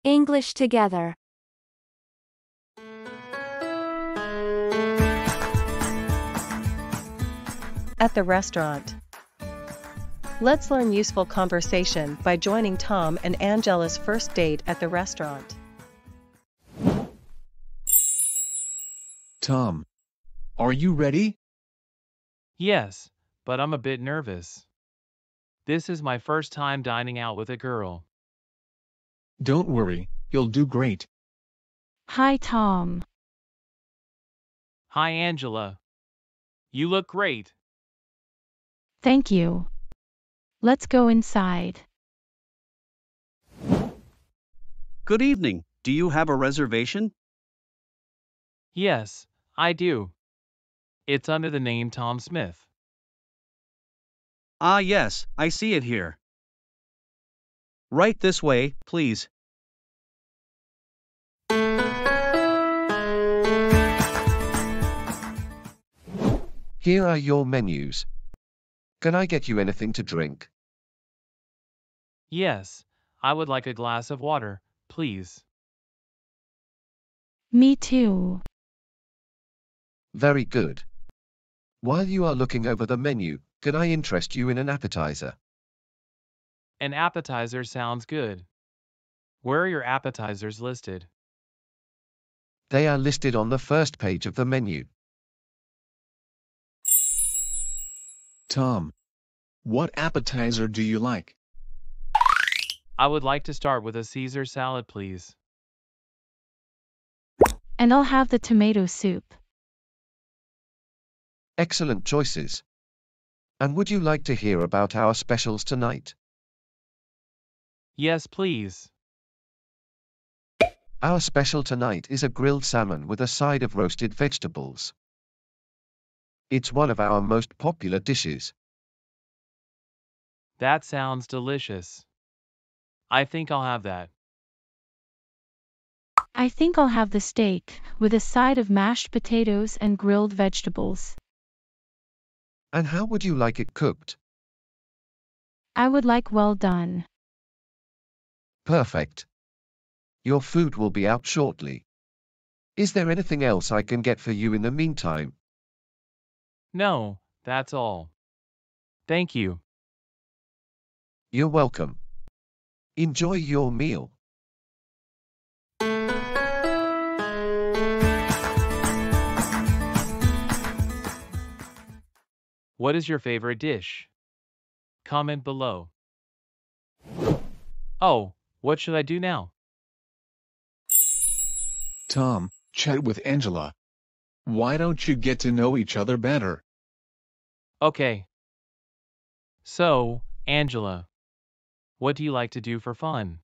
English together. At the restaurant. Let's learn useful conversation by joining Tom and Angela's first date at the restaurant. Tom, are you ready? Yes, but I'm a bit nervous. This is my first time dining out with a girl. Don't worry, you'll do great. Hi, Tom. Hi, Angela. You look great. Thank you. Let's go inside. Good evening. Do you have a reservation? Yes, I do. It's under the name Tom Smith. Ah, yes, I see it here. Right this way, please. Here are your menus. Can I get you anything to drink? Yes, I would like a glass of water, please. Me too. Very good. While you are looking over the menu, can I interest you in an appetizer? An appetizer sounds good. Where are your appetizers listed? They are listed on the first page of the menu. Tom, what appetizer do you like? I would like to start with a Caesar salad, please. And I'll have the tomato soup. Excellent choices. And would you like to hear about our specials tonight? Yes, please. Our special tonight is a grilled salmon with a side of roasted vegetables. It's one of our most popular dishes. That sounds delicious. I think I'll have that. I think I'll have the steak, with a side of mashed potatoes and grilled vegetables. And how would you like it cooked? I would like well done. Perfect. Your food will be out shortly. Is there anything else I can get for you in the meantime? No, that's all. Thank you. You're welcome. Enjoy your meal. What is your favorite dish? Comment below. Oh, what should I do now? Tom, chat with Angela. Why don't you get to know each other better? Okay. So, Angela, what do you like to do for fun?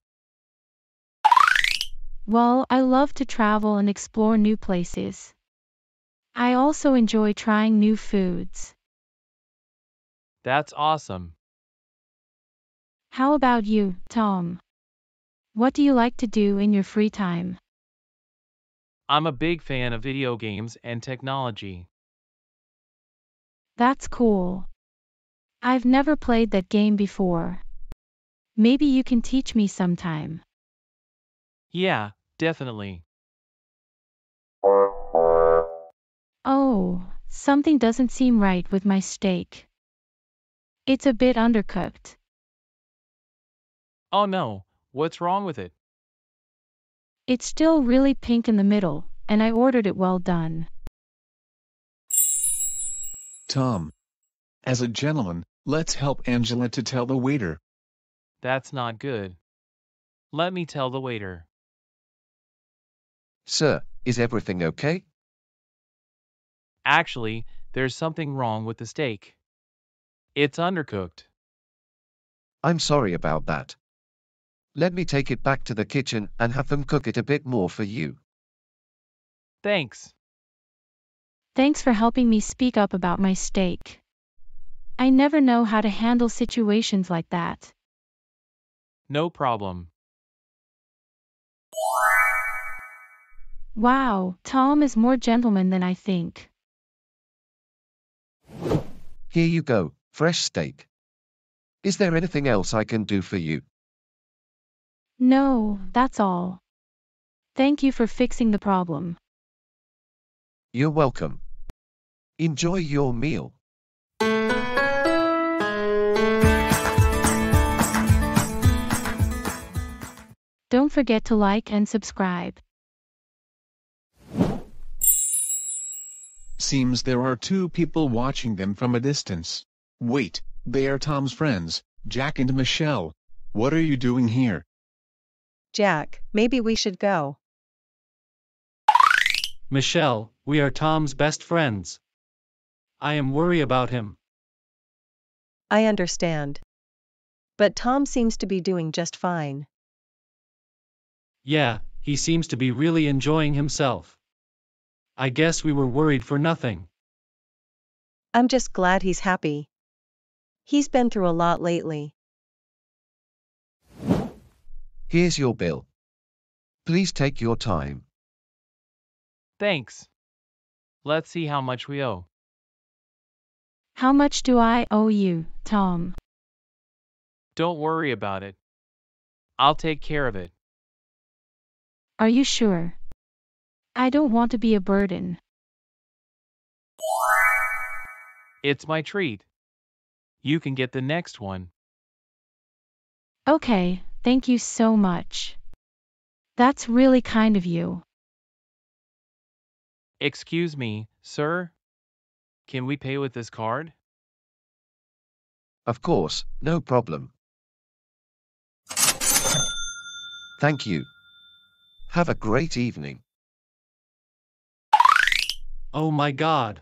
Well, I love to travel and explore new places. I also enjoy trying new foods. That's awesome. How about you, Tom? What do you like to do in your free time? I'm a big fan of video games and technology. That's cool. I've never played that game before. Maybe you can teach me sometime. Yeah, definitely. Oh, something doesn't seem right with my steak. It's a bit undercooked. Oh no, what's wrong with it? It's still really pink in the middle, and I ordered it well done. Tom, as a gentleman, let's help Angela to tell the waiter. That's not good. Let me tell the waiter. Sir, is everything okay? Actually, there's something wrong with the steak. It's undercooked. I'm sorry about that. Let me take it back to the kitchen and have them cook it a bit more for you. Thanks. Thanks for helping me speak up about my steak. I never know how to handle situations like that. No problem. Wow, Tom is more gentleman than I think. Here you go, fresh steak. Is there anything else I can do for you? No, that's all. Thank you for fixing the problem. You're welcome. Enjoy your meal. Don't forget to like and subscribe. Seems there are two people watching them from a distance. Wait, they are Tom's friends, Jack and Michelle. What are you doing here? Jack, maybe we should go. Michelle, we are Tom's best friends. I am worried about him. I understand. But Tom seems to be doing just fine. Yeah, he seems to be really enjoying himself. I guess we were worried for nothing. I'm just glad he's happy. He's been through a lot lately. Here's your bill. Please take your time. Thanks. Let's see how much we owe. How much do I owe you, Tom? Don't worry about it. I'll take care of it. Are you sure? I don't want to be a burden. It's my treat. You can get the next one. Okay, thank you so much. That's really kind of you. Excuse me, sir? Can we pay with this card? Of course, no problem. Thank you. Have a great evening. Oh my God.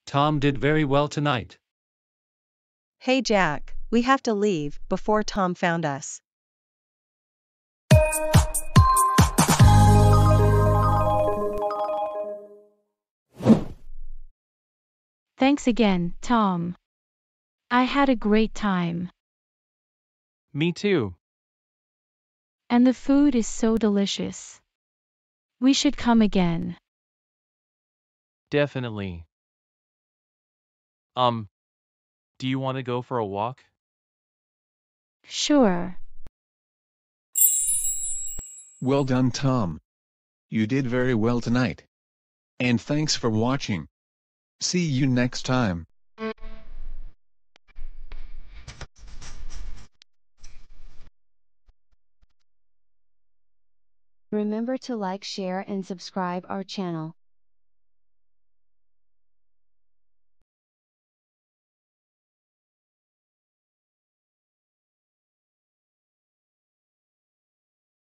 Tom did very well tonight. Hey Jack, we have to leave before Tom found us. Thanks again, Tom. I had a great time. Me too. And the food is so delicious. We should come again. Definitely. Do you want to go for a walk? Sure. Well done, Tom. You did very well tonight. And thanks for watching. See you next time. Remember to like, share and subscribe our channel.